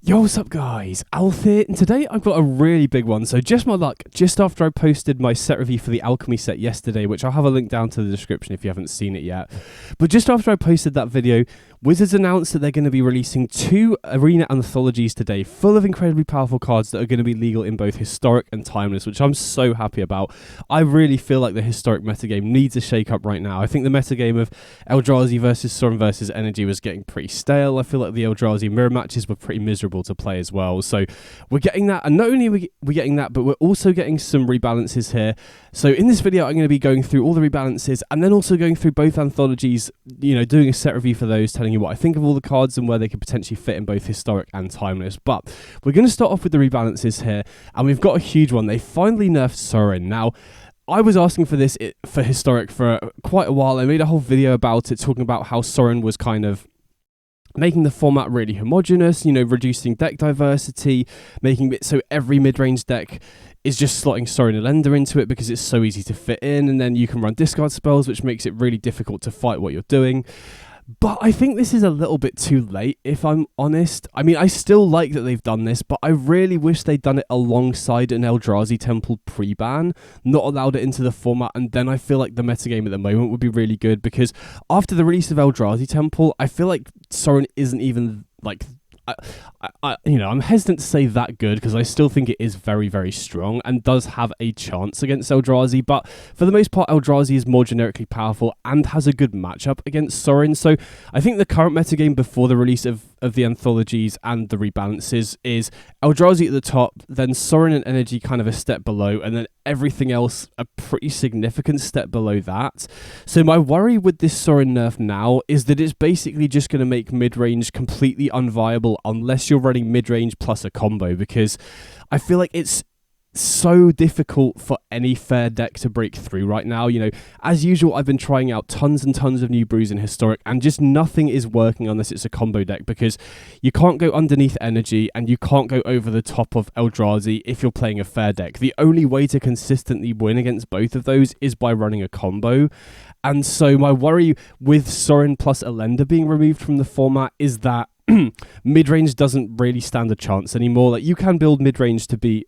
Yo, what's up guys, Alf here, and today I've got a really big one. So just my luck, just after I posted my set review for the Alchemy set yesterday, which I'll have a link down to the description if you haven't seen it yet, but just after I posted that video, Wizards announced that they're going to be releasing 2 Arena Anthologies today, full of incredibly powerful cards that are going to be legal in both Historic and Timeless, which I'm so happy about. I really feel like the Historic metagame needs a shake-up right now. I think the metagame of Eldrazi versus Sorin versus Energy was getting pretty stale. I feel like the Eldrazi mirror matches were pretty miserable to play as well. So we're getting that, and not only are we getting that, but we're also getting some rebalances here. So in this video, I'm going to be going through all the rebalances and then also going through both anthologies, you know, doing a set review for those, telling you what I think of all the cards and where they could potentially fit in both Historic and Timeless. But we're going to start off with the rebalances here, and we've got a huge one. They finally nerfed Sorin. Now, I was asking for this for Historic for quite a while. I made a whole video about it, talking about how Sorin was kind of making the format really homogenous, you know, reducing deck diversity, making it so every mid-range deck is just slotting Sorin and Ender into it because it's so easy to fit in, and then you can run discard spells, which makes it really difficult to fight what you're doing. But I think this is a little bit too late, if I'm honest. I mean, I still like that they've done this, but I really wish they'd done it alongside an Eldrazi Temple pre-ban, not allowed it into the format, and then I feel like the metagame at the moment would be really good, because after the release of Eldrazi Temple, I feel like Sorin isn't even, like, I'm hesitant to say that good, because I still think it is very, very strong and does have a chance against Eldrazi, but for the most part, Eldrazi is more generically powerful and has a good matchup against Sorin. So I think the current metagame before the release of the anthologies and the rebalances is Eldrazi at the top, then Sorin and Energy kind of a step below, and then everything else a pretty significant step below that. So my worry with this Sorin nerf now is that it's basically just going to make mid-range completely unviable unless you're running mid-range plus a combo, because I feel like it's so difficult for any fair deck to break through right now. You know, as usual, I've been trying out tons and tons of new brews in Historic, and just nothing is working unless it's a combo deck, because you can't go underneath Energy and you can't go over the top of Eldrazi if you're playing a fair deck. The only way to consistently win against both of those is by running a combo. And so my worry with Sorin plus Elender being removed from the format is that mid-range doesn't really stand a chance anymore. Like, you can build mid-range to beat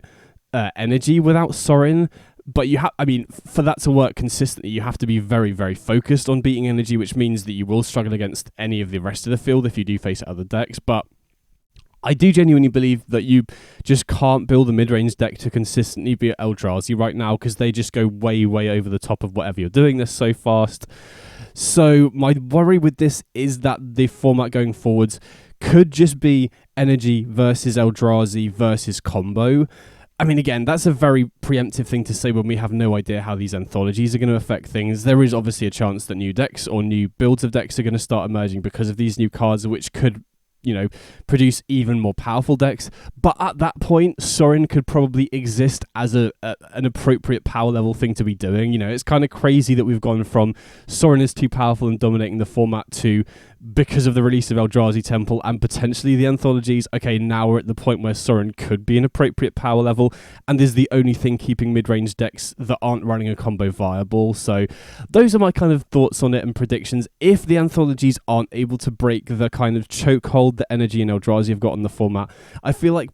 Energy without Sorin, but for that to work consistently, you have to be very, very focused on beating Energy, which means that you will struggle against any of the rest of the field if you do face other decks. But I do genuinely believe that you just can't build a mid-range deck to consistently beat Eldrazi right now, because they just go way, way over the top of whatever you're doing. They're so fast. So my worry with this is that the format going forwards could just be Energy versus Eldrazi versus combo. I mean, again, that's a very preemptive thing to say when we have no idea how these anthologies are going to affect things. There is obviously a chance that new decks or new builds of decks are going to start emerging because of these new cards, which could, you know, produce even more powerful decks. But at that point, Sorin could probably exist as an appropriate power level thing to be doing. You know, it's kind of crazy that we've gone from Sorin is too powerful and dominating the format to, because of the release of Eldrazi Temple and potentially the anthologies, okay, now we're at the point where Sorin could be an appropriate power level and is the only thing keeping mid-range decks that aren't running a combo viable. So those are my kind of thoughts on it and predictions. If the anthologies aren't able to break the kind of chokehold that Energy and Eldrazi have got on the format, I feel like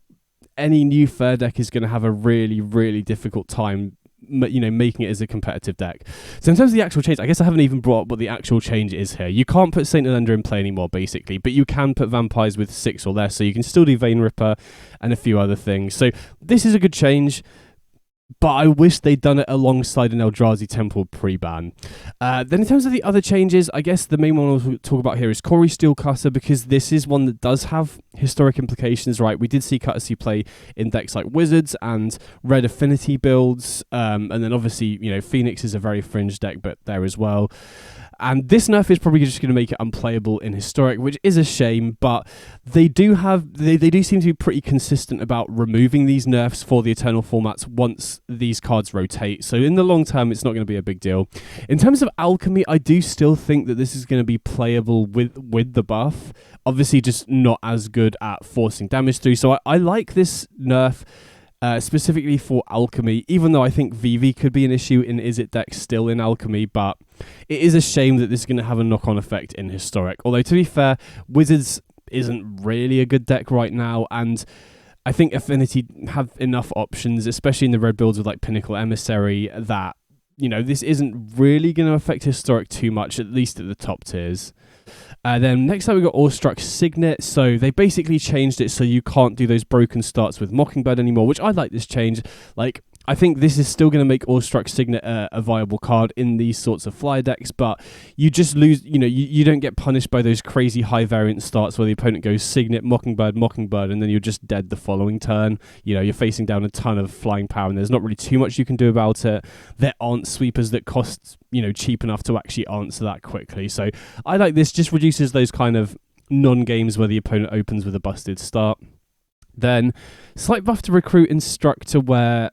any new fair deck is going to have a really, really difficult time, you know, making it as a competitive deck. So in terms of the actual change, I guess I haven't even brought up what the actual change is here. You can't put Saint Elender in play anymore, basically, but you can put vampires with 6 or less, so you can still do Vein Ripper and a few other things. So this is a good change, but I wish they'd done it alongside an Eldrazi Temple pre-ban. Then in terms of the other changes, I guess the main one I'll talk about here is Corey Steelcutter, because this is one that does have historic implications, right? We did see Courtesy play in decks like Wizards and Red Affinity builds, and then obviously, you know, Phoenix is a very fringe deck, but there as well. And this nerf is probably just going to make it unplayable in Historic, which is a shame, but they do seem to be pretty consistent about removing these nerfs for the Eternal formats once these cards rotate. So in the long term, it's not going to be a big deal. In terms of Alchemy, I do still think that this is going to be playable with the buff. Obviously, just not as good at forcing damage through. So I like this nerf. Specifically for Alchemy, even though I think VV could be an issue in Izzet decks still in Alchemy, but it is a shame that this is going to have a knock-on effect in Historic. Although, to be fair, Wizards isn't really a good deck right now, and I think Affinity have enough options, especially in the red builds with like Pinnacle Emissary, that, you know, this isn't really going to affect Historic too much, at least at the top tiers. Then next up we got Awestruck Signet. So they basically changed it so you can't do those broken starts with Mockingbird anymore, which I like this change. Like, I think this is still going to make Awestruck Signet a viable card in these sorts of flyer decks, but you just lose, you know, you don't get punished by those crazy high variant starts where the opponent goes Signet, Mockingbird, Mockingbird, and then you're just dead the following turn. You know, you're facing down a ton of flying power and there's not really too much you can do about it. There aren't sweepers that cost, you know, cheap enough to actually answer that quickly. So I like this, just reduces those kind of non-games where the opponent opens with a busted start. Then slight buff to Recruit Instructor, where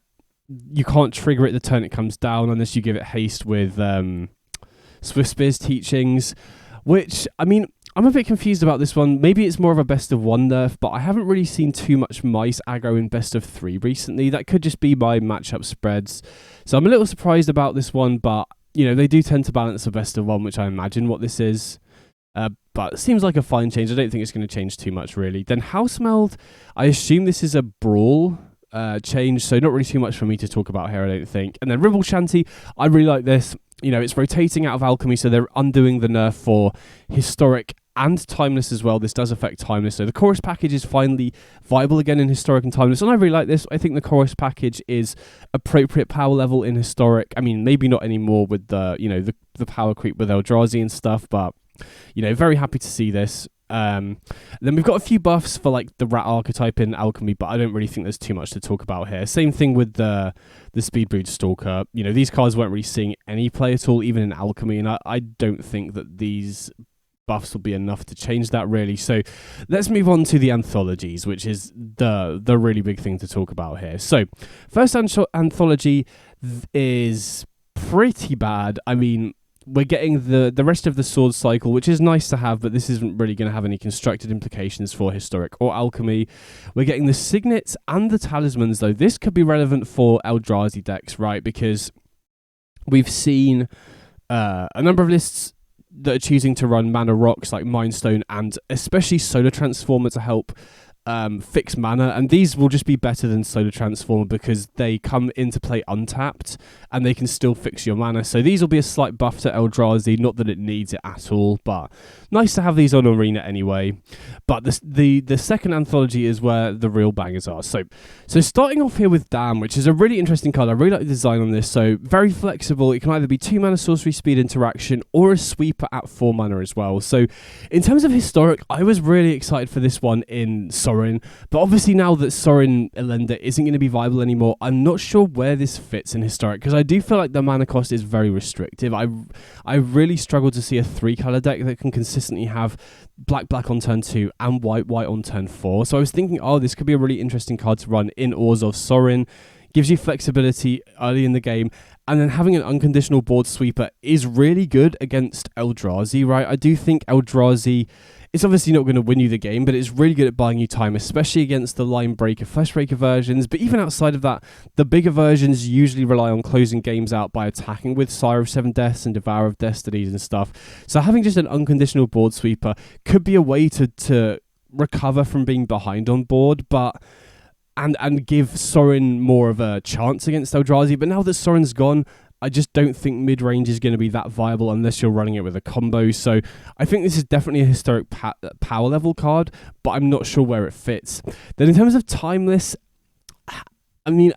you can't trigger it the turn it comes down unless you give it haste with Swift Spear's Teachings, which, I mean, I'm a bit confused about this one. Maybe it's more of a best of one nerf, but I haven't really seen too much mice aggro in best of three recently. That could just be my matchup spreads. So I'm a little surprised about this one, but, you know, they do tend to balance a best of one, which I imagine what this is. But it seems like a fine change. I don't think it's going to change too much, really. Then Housemeld, I assume this is a brawl change, so not really too much for me to talk about here, I don't think. And then Ribble Shanty, I really like this. You know, it's rotating out of Alchemy, so they're undoing the nerf for Historic and Timeless as well. This does affect Timeless, so the Chorus package is finally viable again in Historic and Timeless, and I really like this. I think the Chorus package is appropriate power level in Historic. I mean, maybe not anymore with the, you know, the power creep with Eldrazi and stuff, but, you know, very happy to see this. Then we've got a few buffs for like the rat archetype in Alchemy, but I don't really think there's too much to talk about here. Same thing with the Speedbreed Stalker. You know, these cards weren't really seeing any play at all, even in Alchemy, and I don't think that these buffs will be enough to change that, really. So let's move on to the Anthologies, which is the really big thing to talk about here. So first Anthology is pretty bad. I mean, we're getting the rest of the Sword Cycle, which is nice to have, but this isn't really going to have any constructed implications for Historic or Alchemy. We're getting the Signets and the Talismans, though. This could be relevant for Eldrazi decks, right? Because we've seen a number of lists that are choosing to run mana rocks like Mindstone and especially Solar Transformer to help fix mana, and these will just be better than Solar Transformer because they come into play untapped and they can still fix your mana. So these will be a slight buff to Eldrazi, not that it needs it at all, but nice to have these on Arena anyway. But the second Anthology is where the real bangers are. So starting off here with Dam, which is a really interesting card. I really like the design on this. So very flexible. It can either be 2 mana sorcery speed interaction or a sweeper at 4 mana as well. So in terms of Historic, I was really excited for this one in Sorin. But obviously now that Sorin Elenda isn't going to be viable anymore, I'm not sure where this fits in Historic, because I do feel like the mana cost is very restrictive. I really struggle to see a 3-color deck that can consistently have black on turn 2 and white on turn 4. So I was thinking, oh, this could be a really interesting card to run in Ores of Sorin. Gives you flexibility early in the game, and then having an unconditional board sweeper is really good against Eldrazi, right? I do think Eldrazi, it's obviously not going to win you the game, but it's really good at buying you time, especially against the Line Breaker, Flesh Breaker versions. But even outside of that, the bigger versions usually rely on closing games out by attacking with Sire of 7 Deaths and Devourer of Destinies and stuff. So having just an unconditional board sweeper could be a way to recover from being behind on board, but and give Sorin more of a chance against Eldrazi. But now that Sorin's gone, I just don't think mid-range is going to be that viable unless you're running it with a combo. So I think this is definitely a Historic power level card, but I'm not sure where it fits. Then in terms of Timeless, I mean,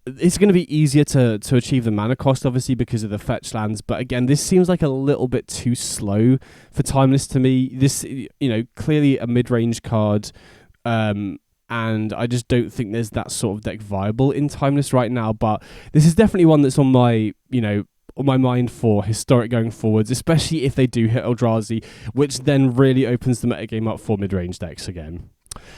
it's going to be easier to achieve the mana cost, obviously, because of the fetch lands. But again, this seems like a little bit too slow for Timeless to me. This, you know, clearly a mid-range card, and I just don't think there's that sort of deck viable in Timeless right now. But this is definitely one that's on my mind for Historic going forwards, especially if they do hit Eldrazi, which then really opens the metagame up for mid-range decks again.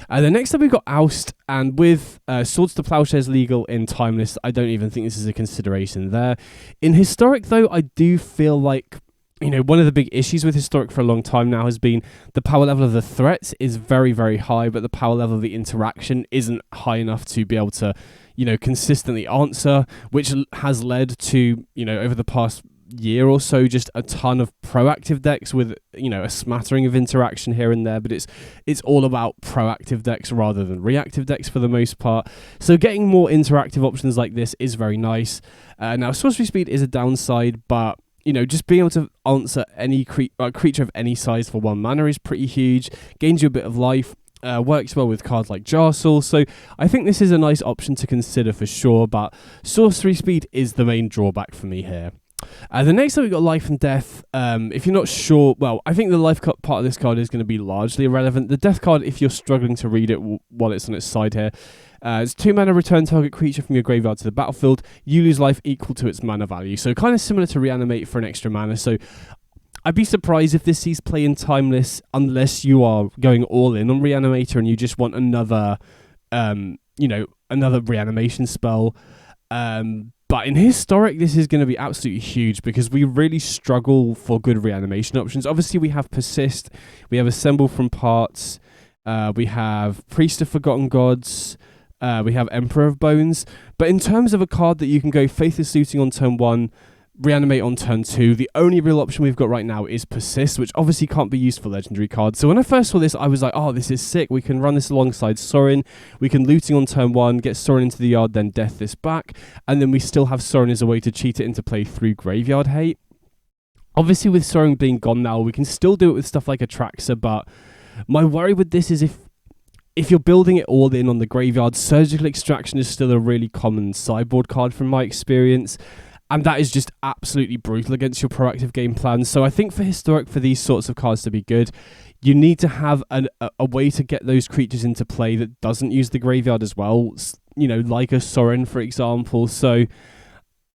Then next up we've got Oust, and with Swords to Plowshares legal in Timeless, I don't even think this is a consideration there. In Historic, though, I do feel like, you know, one of the big issues with Historic for a long time now has been the power level of the threats is very, very high, but the power level of the interaction isn't high enough to be able to, you know, consistently answer, which has led to, you know, over the past year or so just a ton of proactive decks with, you know, a smattering of interaction here and there, but it's all about proactive decks rather than reactive decks for the most part. So getting more interactive options like this is very nice. Now, sorcery speed is a downside, but you know, just being able to answer any creature of any size for 1 mana is pretty huge. Gains you a bit of life. Works well with cards like Jarsoul, so I think this is a nice option to consider for sure, but sorcery speed is the main drawback for me here. The next up, we've got Life and Death. If you're not sure, well, I think the life part of this card is going to be largely irrelevant. The death card, if you're struggling to read it while it's on its side here, it's 2 mana, return target creature from your graveyard to the battlefield. You lose life equal to its mana value, so kind of similar to Reanimate for an extra mana, so I'd be surprised if this sees play in Timeless unless you are going all in on Reanimator and you just want another, another reanimation spell. But in Historic, this is going to be absolutely huge because we really struggle for good reanimation options. Obviously, we have Persist, we have Assemble from Parts, we have Priest of Forgotten Gods, we have Emperor of Bones. But in terms of a card that you can go Faithless Looting on turn 1, Reanimate on turn 2, the only real option we've got right now is Persist, which obviously can't be used for legendary cards. So when I first saw this, I was like, oh, this is sick. We can run this alongside Sorin. We can Looting on turn 1, get Sorin into the yard, then Death this back. And then we still have Sorin as a way to cheat it into play through Graveyard Hate. Obviously, with Sorin being gone now, we can still do it with stuff like Atraxa, but my worry with this is if you're building it all in on the graveyard, Surgical Extraction is still a really common sideboard card from my experience. And that is just absolutely brutal against your proactive game plan. So I think for Historic, for these sorts of cards to be good, you need to have a way to get those creatures into play that doesn't use the graveyard as well. You know, like a Sorin, for example. So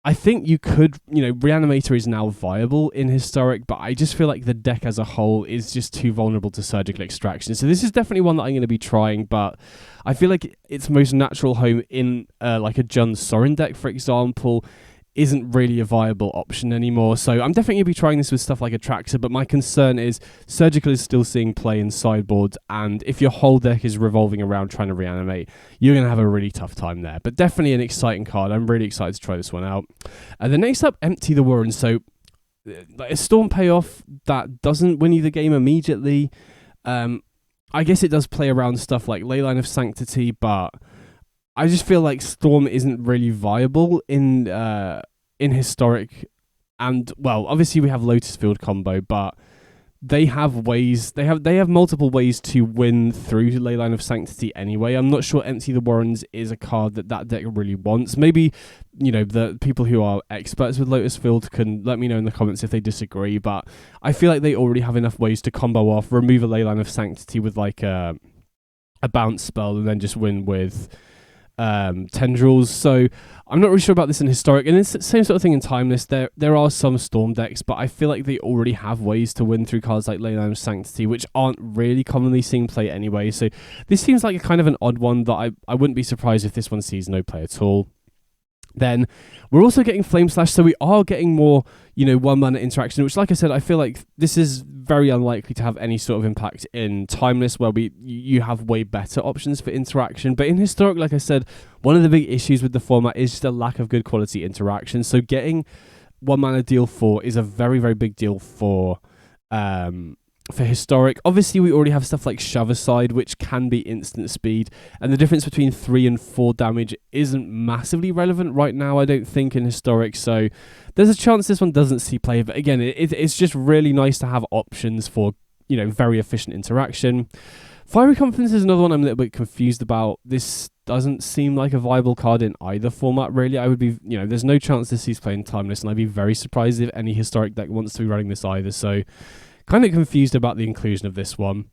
I think you could, Reanimator is now viable in Historic, but I just feel like the deck as a whole is just too vulnerable to Surgical Extraction. So this is definitely one that I'm going to be trying, but I feel like its most natural home in like a Jund Sorin deck, for example, isn't really a viable option anymore. So I'm definitely going to be trying this with stuff like Atraxa, but my concern is Surgical is still seeing play in sideboards, and if your whole deck is revolving around trying to reanimate, you're going to have a really tough time there. But definitely an exciting card. I'm really excited to try this one out. The next up, Empty the Warren. So a Storm payoff that doesn't win you the game immediately. I guess it does play around stuff like Leyline of Sanctity, but I just feel like Storm isn't really viable in Historic, and well, obviously we have Lotus Field combo, but they have ways. They have multiple ways to win through Leyline of Sanctity anyway. I'm not sure Empty the Warrens is a card that deck really wants. Maybe the people who are experts with Lotus Field can let me know in the comments if they disagree. But I feel like they already have enough ways to combo off, remove a Leyline of Sanctity with like a bounce spell, and then just win with Tendrils. So I'm not really sure about this in Historic, and it's the same sort of thing in Timeless. There are some Storm decks, but I feel like they already have ways to win through cards like Leyline of Sanctity, which aren't really commonly seen play anyway. So this seems like a kind of an odd one that I wouldn't be surprised if this one sees no play at all. Then we're also getting Flame Slash, so we are getting more, 1 mana interaction, which, like I said, I feel like this is very unlikely to have any sort of impact in Timeless, where you have way better options for interaction. But in Historic, like I said, one of the big issues with the format is just a lack of good quality interaction. So getting 1 mana deal 4 is a very, very big deal for Historic. Obviously, we already have stuff like Shove Aside, which can be instant speed, and the difference between 3 and 4 damage isn't massively relevant right now, I don't think, in Historic, so there's a chance this one doesn't see play. But again, it's just really nice to have options for, very efficient interaction. Fiery Confidence is another one I'm a little bit confused about. This doesn't seem like a viable card in either format, really. I would be, there's no chance this sees play in Timeless, and I'd be very surprised if any Historic deck wants to be running this either, so kind of confused about the inclusion of this one.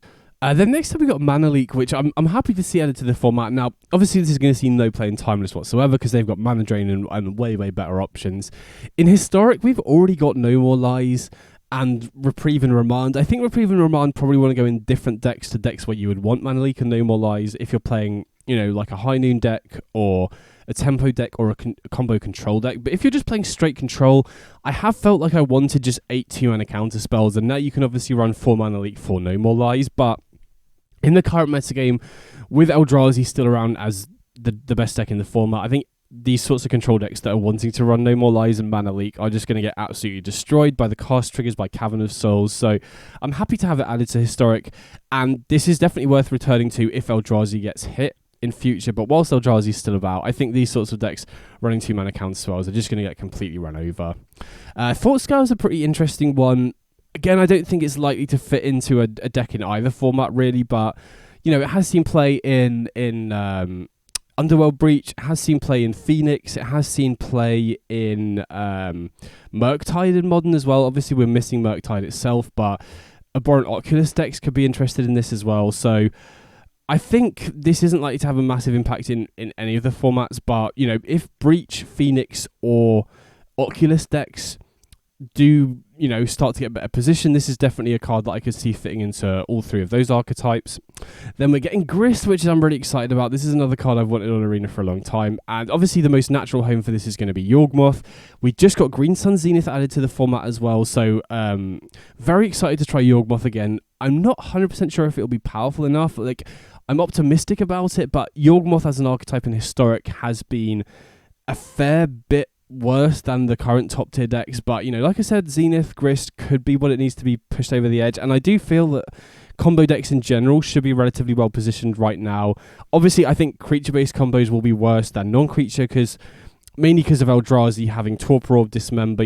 Then next up we got Mana Leak, which I'm happy to see added to the format. Now, obviously this is going to see no play in Timeless whatsoever because they've got Mana Drain and way, way better options. In Historic, we've already got No More Lies and Reprieve and Remand. I think Reprieve and Remand probably want to go in different decks to decks where you would want Mana Leak and No More Lies if you're playing, like a High Noon deck or a tempo deck or a combo control deck. But if you're just playing straight control, I have felt like I wanted just 8 2-mana counter spells, and now you can obviously run 4 Mana Leak for No More Lies, but in the current metagame, with Eldrazi still around as the best deck in the format, I think these sorts of control decks that are wanting to run No More Lies and Mana Leak are just going to get absolutely destroyed by the cast triggers, by Cavern of Souls. So I'm happy to have it added to Historic, and this is definitely worth returning to if Eldrazi gets hit in future. But whilst Eldrazi is still about, I think these sorts of decks running 2 mana counter spells are just going to get completely run over. Thought Scour is a pretty interesting one. Again, I don't think it's likely to fit into a deck in either format really, but you know, it has seen play in Underworld Breach, it has seen play in Phoenix, it has seen play in Murktide in Modern as well. Obviously, we're missing Murktide itself, but Abhorrent Oculus decks could be interested in this as well. So I think this isn't likely to have a massive impact in any of the formats, but you know, if Breach, Phoenix, or Oculus decks do, you know, start to get a better position, this is definitely a card that I could see fitting into all 3 of those archetypes. Then we're getting Grist, which I'm really excited about. This is another card I've wanted on Arena for a long time, and obviously the most natural home for this is going to be Yawgmoth. We just got Green Sun Zenith added to the format as well, so very excited to try Yawgmoth again. I'm not 100% sure if it'll be powerful enough. Like, I'm optimistic about it, but Yawgmoth as an archetype in Historic has been a fair bit worse than the current top tier decks. But you know, like I said, Zenith, Grist could be what it needs to be pushed over the edge, and I do feel that combo decks in general should be relatively well positioned right now. Obviously, I think creature based combos will be worse than non-creature, mainly because of Eldrazi having Torpor Orb, Dismember,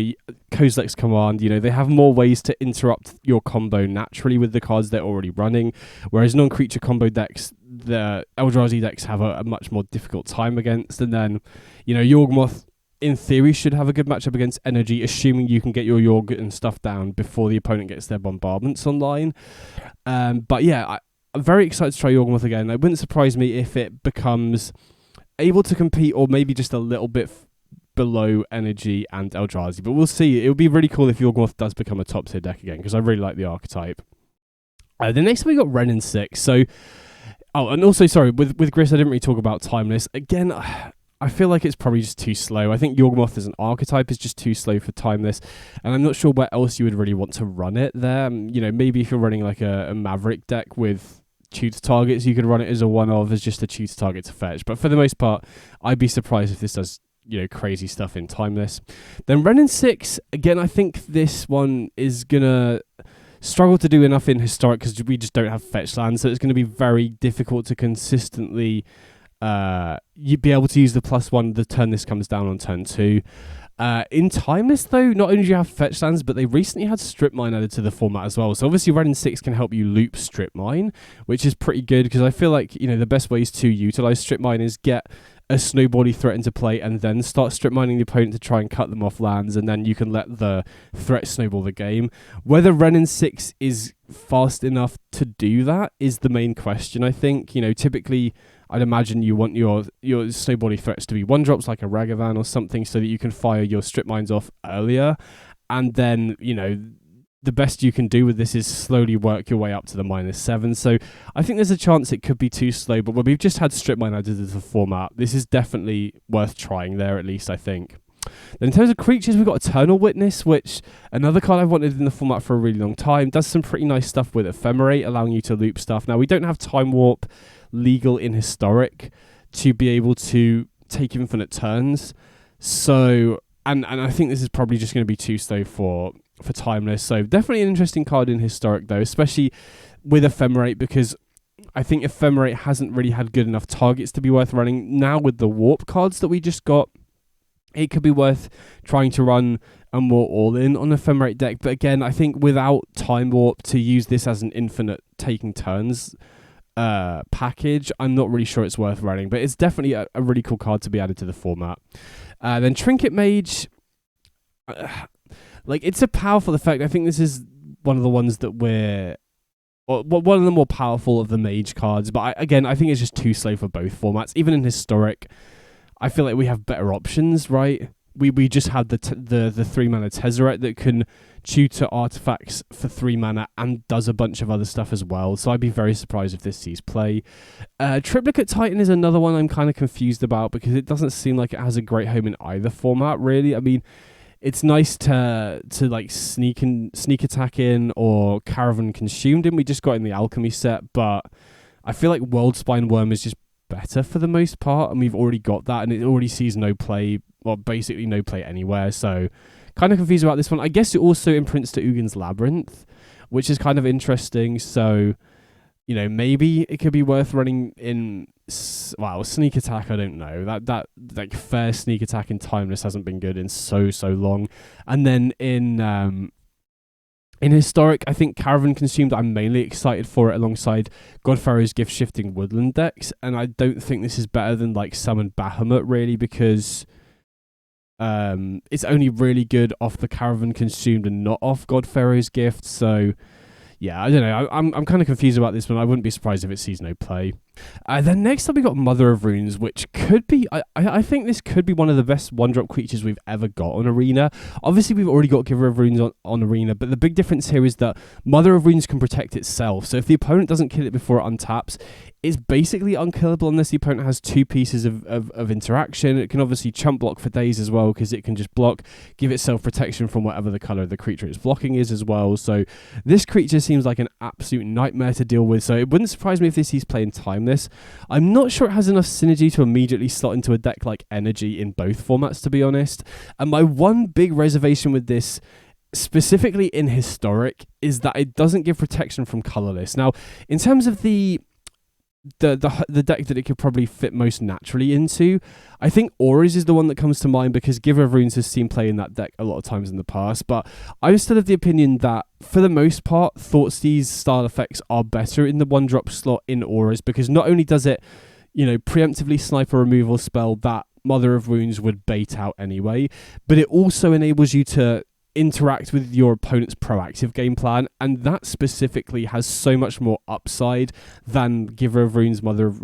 Kozilek's Command. You know, they have more ways to interrupt your combo naturally with the cards they're already running, whereas non-creature combo decks, the Eldrazi decks have a much more difficult time against. And then, you know, Yawgmoth in theory should have a good matchup against Energy, assuming you can get your Yorg and stuff down before the opponent gets their bombardments online. But yeah, I'm very excited to try Yawgmoth again. It wouldn't surprise me if it becomes able to compete, or maybe just a little bit below Energy and Eldrazi, but we'll see. It would be really cool if Yawgmoth does become a top tier deck again, because I really like the archetype. The next one we got Wrenn and Six. So, and also, sorry, with Grist, I didn't really talk about Timeless. Again, I feel like it's probably just too slow. I think Yawgmoth as an archetype is just too slow for Timeless, and I'm not sure where else you would really want to run it there. You know, maybe if you're running like a Maverick deck with tutor targets, you could run it as a one-of, as just a tutor target to fetch. But for the most part, I'd be surprised if this does, you know, crazy stuff in Timeless. Then Wrenn and Six, again, I think this one is gonna struggle to do enough in Historic because we just don't have fetch lands, so it's going to be very difficult to consistently you'd be able to use the +1 the turn this comes down on turn 2. In Timeless, though, not only do you have fetch lands, but they recently had Strip Mine added to the format as well. So obviously Wrenn and Six can help you loop Strip Mine, which is pretty good, because I feel like, you know, the best ways to utilize Strip Mine is get a snowbally threat into play and then start strip mining the opponent to try and cut them off lands, and then you can let the threat snowball the game. Whether Wrenn and Six is fast enough to do that is the main question, I think. You know, typically I'd imagine you want your snowbally threats to be 1-drops like a Ragavan or something, so that you can fire your strip mines off earlier, and then, you know, the best you can do with this is slowly work your way up to the -7. So I think there's a chance it could be too slow, but when we've just had Strip Mine added to the format, this is definitely worth trying there, at least, I think. Then in terms of creatures, we've got Eternal Witness, which another card I've wanted in the format for a really long time. Does some pretty nice stuff with Ephemerate, allowing you to loop stuff. Now, we don't have Time Warp legal in Historic to be able to take infinite turns. So, and I think this is probably just going to be too slow for Timeless. So definitely an interesting card in Historic, though, especially with Ephemerate, because I think Ephemerate hasn't really had good enough targets to be worth running. Now with the Warp cards that we just got, it could be worth trying to run a more all-in on Ephemerate deck. But again, I think without Time Warp, to use this as an infinite taking turns package, I'm not really sure it's worth running. But it's definitely a really cool card to be added to the format. Then Trinket Mage, like, it's a powerful effect. I think this is one of the ones that one of the more powerful of the Mage cards. But I think it's just too slow for both formats. Even in Historic, I feel like we have better options, right? We just had the 3-mana Tezzeret that can tutor artifacts for 3 mana and does a bunch of other stuff as well. So I'd be very surprised if this sees play. Triplicate Titan is another one I'm kind of confused about, because it doesn't seem like it has a great home in either format, really. I mean, it's nice to like sneak attack in, or Caravan Consumed in. We just got in the Alchemy set, but I feel like Worldspine Worm is just better for the most part, and we've already got that, and it already sees no play, well, basically no play anywhere, so kind of confused about this one. I guess it also imprints to Ugin's Labyrinth, which is kind of interesting, so, maybe it could be worth running in, Sneak Attack, I don't know. That like fair Sneak Attack in Timeless hasn't been good in so long. And then in Historic, I think Caravan Consumed, I'm mainly excited for it alongside Godfarrow's Gift Shifting Woodland decks, and I don't think this is better than like Summon Bahamut really, because it's only really good off the Caravan Consumed and not off Godfarrow's Gift, so yeah, I don't know. I'm kind of confused about this one. I wouldn't be surprised if it sees no play. Then next up we got Mother of Runes, which could be, I think this could be one of the best one-drop creatures we've ever got on Arena. Obviously we've already got Giver of Runes on Arena, but the big difference here is that Mother of Runes can protect itself. So if the opponent doesn't kill it before it untaps, it's basically unkillable unless the opponent has two pieces of interaction. It can obviously chump block for days as well, because it can just block, give itself protection from whatever the colour of the creature it's blocking is as well. So this creature seems like an absolute nightmare to deal with, so it wouldn't surprise me if this sees play in Timeless. I'm not sure it has enough synergy to immediately slot into a deck like Energy in both formats, to be honest. And my one big reservation with this, specifically in Historic, is that it doesn't give protection from colourless. Now, in terms of the deck that it could probably fit most naturally into, I think Auras is the one that comes to mind, because Giver of Runes has seen play in that deck a lot of times in the past, but I'm still of the opinion that for the most part Thoughtseize style effects are better in the one drop slot in Auras, because not only does it preemptively snipe a removal spell that Mother of Runes would bait out anyway, but it also enables you to interact with your opponent's proactive game plan, and that specifically has so much more upside than Giver of Runes. Mother of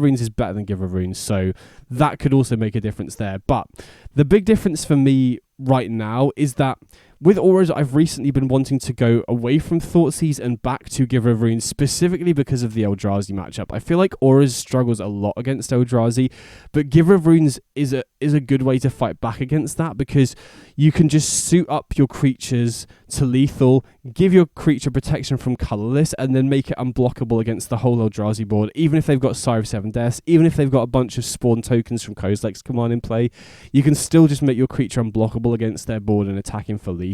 Runes is better than Giver of Runes, so that could also make a difference there. But the big difference for me right now is that with Auras, I've recently been wanting to go away from Thoughtseize and back to Giver of Runes, specifically because of the Eldrazi matchup. I feel like Auras struggles a lot against Eldrazi, but Giver of Runes is a good way to fight back against that, because you can just suit up your creatures to lethal, give your creature protection from colourless, and then make it unblockable against the whole Eldrazi board, even if they've got Sire of Seven Deaths, even if they've got a bunch of spawn tokens from Kozilek's command in play, you can still just make your creature unblockable against their board and attacking for lethal.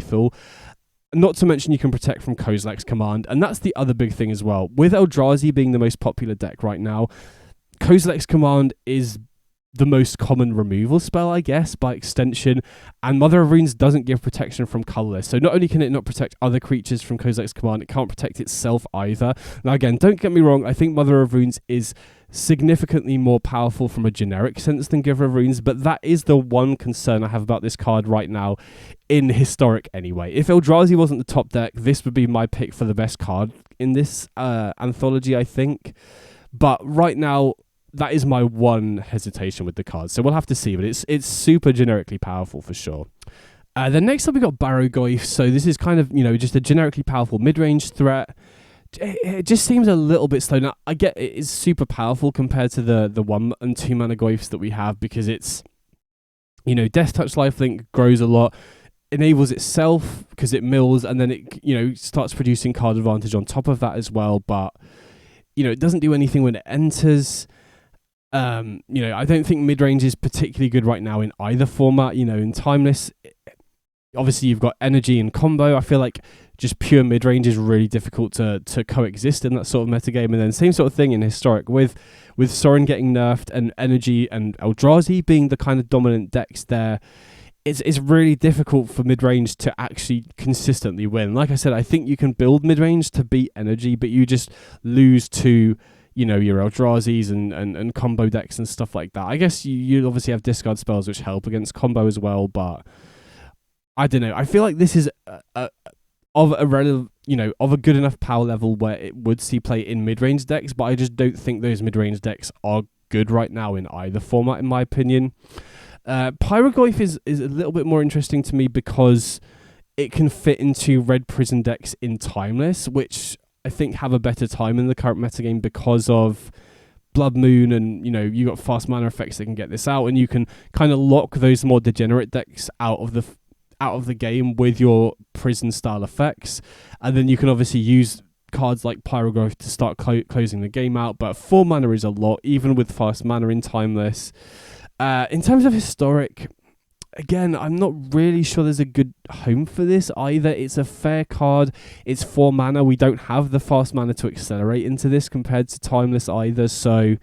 Not to mention you can protect from Kozilek's command, and that's the other big thing as well. With Eldrazi being the most popular deck right now, Kozilek's command is the most common removal spell, I guess, by extension, and Mother of Runes doesn't give protection from colourless, so not only can it not protect other creatures from Kozilek's command, it can't protect itself either. Now again, don't get me wrong, I think Mother of Runes is significantly more powerful from a generic sense than Giver of Runes, but that is the one concern I have about this card right now, in Historic anyway. If Eldrazi wasn't the top deck, this would be my pick for the best card in this anthology, I think, but right now that is my one hesitation with the card, so we'll have to see, but it's super generically powerful for sure. Then next up we got Barrowgoyf, so this is kind of, just a generically powerful mid-range threat. It just seems a little bit slow. Now, I get it is super powerful compared to the 1 and 2 mana Goyfs that we have, because it's, Death Touch Lifelink grows a lot, enables itself because it mills, and then it, starts producing card advantage on top of that as well, but, it doesn't do anything when it enters. I don't think mid-range is particularly good right now in either format. In Timeless, obviously you've got Energy and Combo. I feel like just pure mid-range is really difficult to coexist in that sort of metagame. And then same sort of thing in Historic with Sorin getting nerfed and Energy and Eldrazi being the kind of dominant decks there. It's really difficult for mid-range to actually consistently win. Like I said, I think you can build mid-range to beat Energy, but you just lose to your Eldrazi's and combo decks and stuff like that. I guess you obviously have discard spells which help against combo as well, but I don't know. I feel like this is of a good enough power level where it would see play in mid-range decks, but I just don't think those mid-range decks are good right now in either format, in my opinion. Pyrogoyf is a little bit more interesting to me because it can fit into red prison decks in Timeless, which I think have a better time in the current metagame because of Blood Moon, and you got fast mana effects that can get this out, and you can kind of lock those more degenerate decks out of the game with your prison style effects, and then you can obviously use cards like Pyrogoyf to start closing the game out, but 4 mana is a lot, even with fast mana in Timeless. In terms of Historic, again, I'm not really sure there's a good home for this either. It's a fair card. It's 4 mana. We don't have the fast mana to accelerate into this compared to Timeless either. So,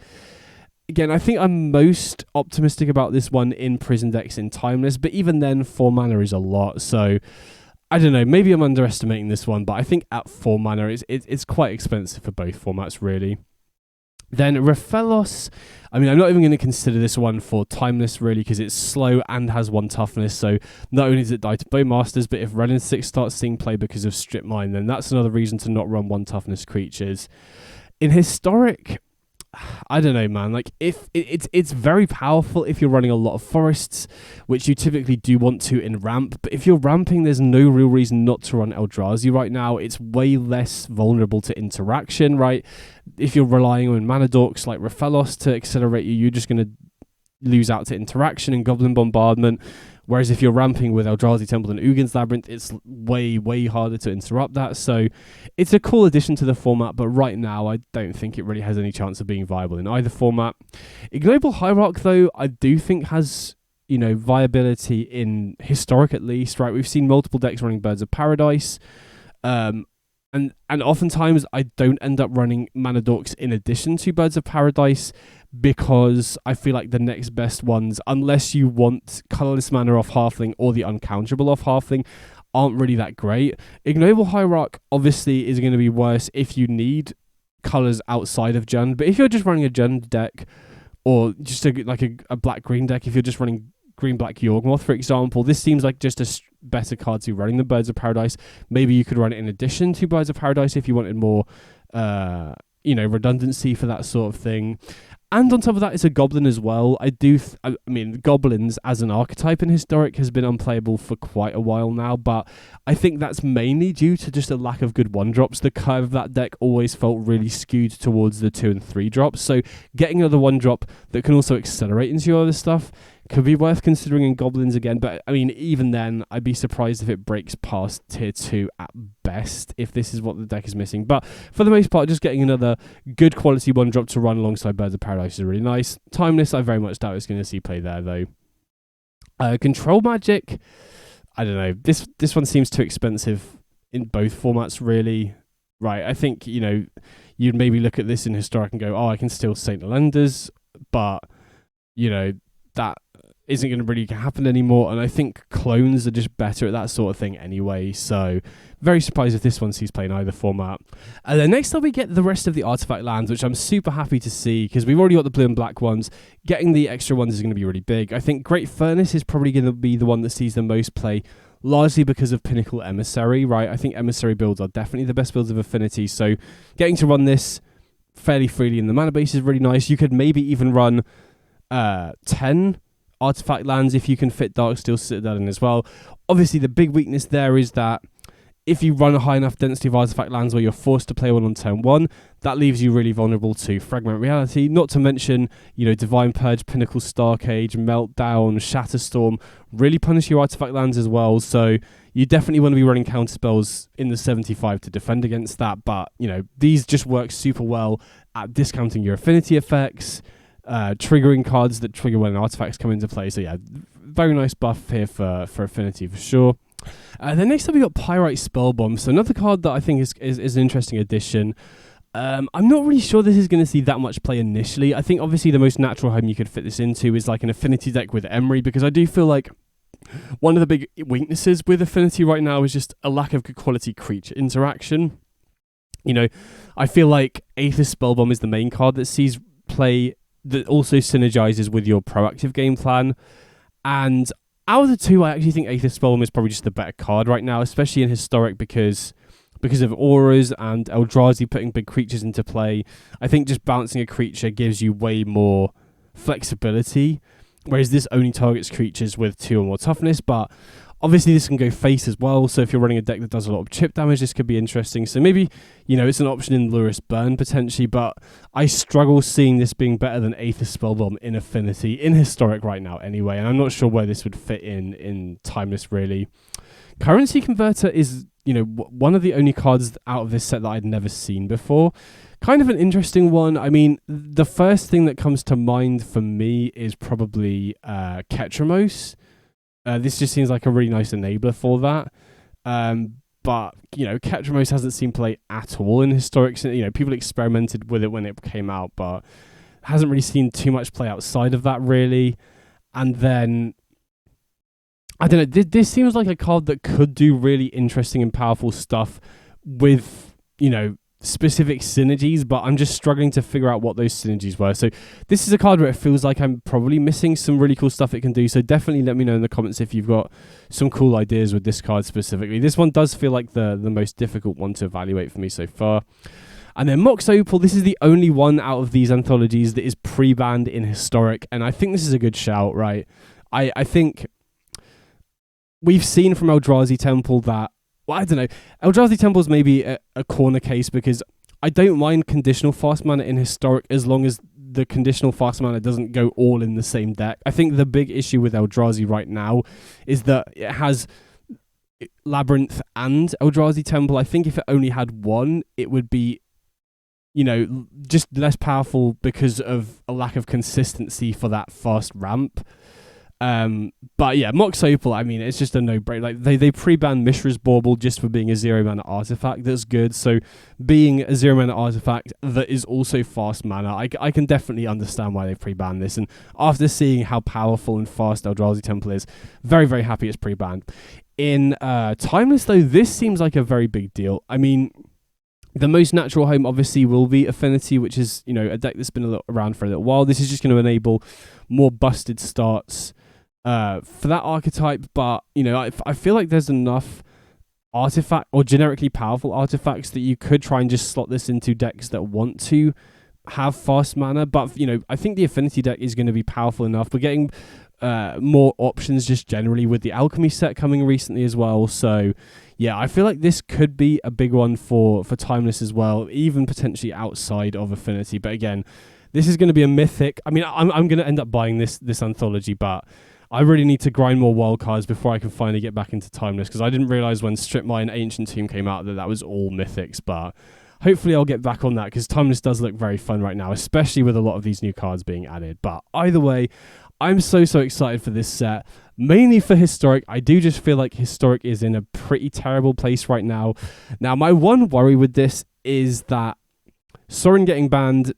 again, I think I'm most optimistic about this one in Prison decks in Timeless. But even then, 4 mana is a lot. So, I don't know. Maybe I'm underestimating this one. But I think at 4 mana, it's quite expensive for both formats, really. Then Rofellos, I mean, I'm not even going to consider this one for Timeless, really, because it's slow and has 1 toughness. So not only does it die to Bowmasters, but if Wrenn and Six starts seeing play because of Strip Mine, then that's another reason to not run 1 toughness creatures. In Historic, I don't know, man. Like, if it's very powerful if you're running a lot of forests, which you typically do want to in ramp. But if you're ramping, there's no real reason not to run Eldrazi right now. It's way less vulnerable to interaction, right? If you're relying on mana dorks like Rofellos to accelerate you, you're just going to lose out to interaction and Goblin Bombardment. Whereas if you're ramping with Eldrazi Temple and Ugin's Labyrinth, it's way, way harder to interrupt that. So it's a cool addition to the format, but right now I don't think it really has any chance of being viable in either format. Ignoble Hierarch, though, I do think has, you know, viability in Historic at least, right? We've seen multiple decks running Birds of Paradise. And oftentimes I don't end up running Mana Dorks in addition to Birds of Paradise because I feel like the next best ones, unless you want Colourless Mana off Halfling or the Uncounterable off Halfling, aren't really that great. Ignoble Hierarch obviously is going to be worse if you need colours outside of Jund, but if you're just running a Jund deck or just a black-green deck, if you're just running green-black Yawgmoth, for example, this seems like just a better card to be running than Birds of Paradise. Maybe you could run it in addition to Birds of Paradise if you wanted more, redundancy for that sort of thing. And on top of that, it's a goblin as well. I mean, goblins as an archetype in Historic has been unplayable for quite a while now, but I think that's mainly due to just a lack of good 1-drops. The curve of that deck always felt really skewed towards the 2 and 3 drops, so getting another 1-drop that can also accelerate into your other stuff could be worth considering in goblins again. But I mean, even then, I'd be surprised if it breaks past tier 2 at best if this is what the deck is missing. But for the most part, just getting another good quality 1-drop to run alongside Birds of Paradise is really nice. Timeless, I very much doubt it's going to see play there though. Control Magic, I don't know. This one seems too expensive in both formats, really. Right, I think, you know, you'd maybe look at this in Historic and go, oh, I can still Saint Lenders, but, you know, that isn't going to really happen anymore, and I think clones are just better at that sort of thing anyway, so very surprised if this one sees play in either format. And then next up we get the rest of the artifact lands, which I'm super happy to see, because we've already got the blue and black ones. Getting the extra ones is going to be really big. I think Great Furnace is probably going to be the one that sees the most play, largely because of Pinnacle Emissary, right? I think Emissary builds are definitely the best builds of Affinity, so getting to run this fairly freely in the mana base is really nice. You could maybe even run 10 artifact lands if you can fit Darksteel Citadel in as well. Obviously, the big weakness there is that if you run a high enough density of artifact lands where you're forced to play one on turn 1, that leaves you really vulnerable to Fragment Reality, not to mention, you know, Divine Purge, Pinnacle Starcage, Meltdown, Shatterstorm really punish your artifact lands as well, so you definitely want to be running counter spells in the 75 to defend against that, but, you know, these just work super well at discounting your affinity effects, triggering cards that trigger when artifacts come into play. So yeah, very nice buff here for affinity for sure. Then next up we got Pyrite Spellbomb. So another card that I think is an interesting addition. I'm not really sure this is going to see that much play initially. I think obviously the most natural home you could fit this into is like an affinity deck with Emry, because I do feel like one of the big weaknesses with affinity right now is just a lack of good quality creature interaction. You know, I feel like Aether Spellbomb is the main card that sees play that also synergizes with your proactive game plan. And out of the two, I actually think Aether Spellbomb is probably just the better card right now, especially in Historic because of auras and Eldrazi putting big creatures into play. I think just balancing a creature gives you way more flexibility, whereas this only targets creatures with 2 or more toughness. But obviously this can go face as well, so if you're running a deck that does a lot of chip damage, this could be interesting. So maybe, you know, it's an option in Lurrus Burn potentially, but I struggle seeing this being better than Aether Spellbomb in Affinity, in Historic right now anyway, and I'm not sure where this would fit in Timeless really. Currency Converter is one of the only cards out of this set that I'd never seen before. Kind of an interesting one. I mean, the first thing that comes to mind for me is probably Ketramos. This just seems like a really nice enabler for that. But, Ketramos hasn't seen play at all in Historic. People experimented with it when it came out, but hasn't really seen too much play outside of that, really. And then, I don't know, this seems like a card that could do really interesting and powerful stuff with, specific synergies, but I'm just struggling to figure out what those synergies were. So this is a card where it feels like I'm probably missing some really cool stuff it can do. So definitely let me know in the comments if you've got some cool ideas with this card specifically. This one does feel like the most difficult one to evaluate for me so far. And then Mox Opal, this is the only one out of these anthologies that is pre-banned in Historic, and I think this is a good shout, right? I think we've seen from Eldrazi Temple that, well, I don't know, Eldrazi Temple's maybe a corner case, because I don't mind conditional fast mana in Historic as long as the conditional fast mana doesn't go all in the same deck. I think the big issue with Eldrazi right now is that it has Labyrinth and Eldrazi Temple. I think if it only had one, it would be, just less powerful because of a lack of consistency for that fast ramp. But yeah, Mox Opal, I mean, it's just a no-brainer. Like they pre-banned Mishra's Bauble just for being a 0-mana artifact. That's good. So being a 0-mana artifact that is also fast mana, I can definitely understand why they pre-banned this. And after seeing how powerful and fast Eldrazi Temple is, very, very happy it's pre-banned. In Timeless, though, this seems like a very big deal. I mean, the most natural home obviously will be Affinity, which is, a deck that's been around for a little while. This is just going to enable more busted starts for that archetype, but I feel like there's enough artifact or generically powerful artifacts that you could try and just slot this into decks that want to have fast mana. But I think the Affinity deck is going to be powerful enough. We're getting more options just generally with the Alchemy set coming recently as well. So yeah, I feel like this could be a big one for Timeless as well, even potentially outside of Affinity. But again, this is going to be a mythic. I mean, I'm going to end up buying this anthology, but I really need to grind more wild cards before I can finally get back into Timeless, because I didn't realize when Strip Mine Ancient Tomb came out that was all mythics. But hopefully I'll get back on that, because Timeless does look very fun right now, especially with a lot of these new cards being added. But either way, I'm so excited for this set, mainly for Historic. I do just feel like Historic is in a pretty terrible place right now. Now, my one worry with this is that Sorin getting banned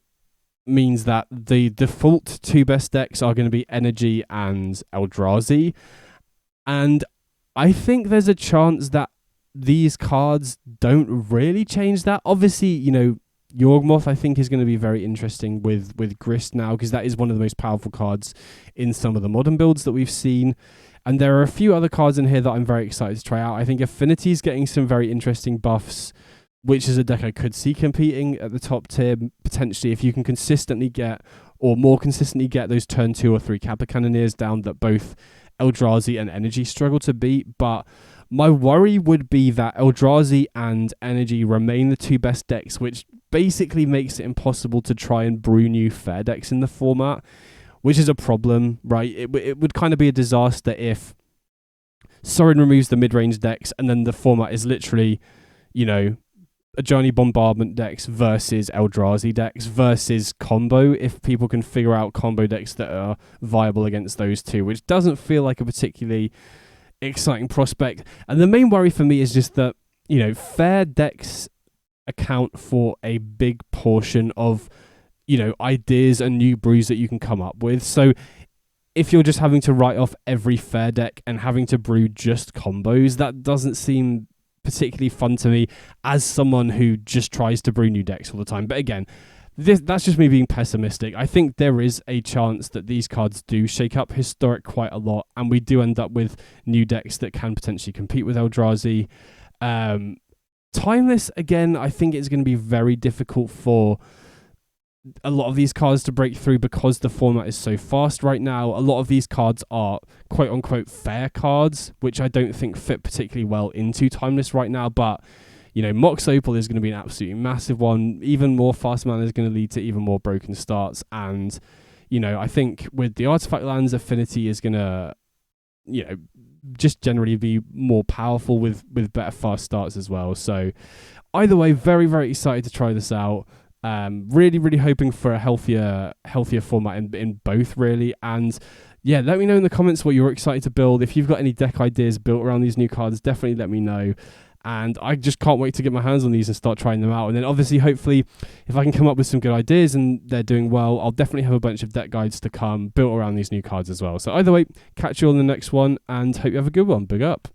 means that the default two best decks are going to be Energy and Eldrazi. And I think there's a chance that these cards don't really change that. Obviously, Yawgmoth I think is going to be very interesting with Grist now, because that is one of the most powerful cards in some of the modern builds that we've seen. And there are a few other cards in here that I'm very excited to try out. I think Affinity is getting some very interesting buffs, which is a deck I could see competing at the top tier, potentially, if you can consistently get, or more consistently get, those turn 2 or 3 Kappa Cannoneers down that both Eldrazi and Energy struggle to beat. But my worry would be that Eldrazi and Energy remain the two best decks, which basically makes it impossible to try and brew new fair decks in the format, which is a problem, right? It would kind of be a disaster if Sorin removes the mid-range decks and then the format is literally, Ajani Bombardment decks versus Eldrazi decks versus combo, if people can figure out combo decks that are viable against those two, which doesn't feel like a particularly exciting prospect. And the main worry for me is just that, fair decks account for a big portion of, ideas and new brews that you can come up with. So if you're just having to write off every fair deck and having to brew just combos, that doesn't seem particularly fun to me as someone who just tries to brew new decks all the time. But again, that's just me being pessimistic. I think there is a chance that these cards do shake up Historic quite a lot, and we do end up with new decks that can potentially compete with Eldrazi. Timeless, again, I think it's going to be very difficult for a lot of these cards to break through because the format is so fast right now. A lot of these cards are quote-unquote fair cards, which I don't think fit particularly well into Timeless right now. But, Mox Opal is going to be an absolutely massive one. Even more fast mana is going to lead to even more broken starts. And, I think with the Artifact lands, Affinity is going to, just generally be more powerful with better fast starts as well. So either way, very, very excited to try this out. Really, really hoping for a healthier format in both, really. And yeah, let me know in the comments what you're excited to build. If you've got any deck ideas built around these new cards, definitely let me know. And I just can't wait to get my hands on these and start trying them out. And then obviously, hopefully, if I can come up with some good ideas and they're doing well, I'll definitely have a bunch of deck guides to come built around these new cards as well. So either way, catch you on the next one and hope you have a good one. Big up.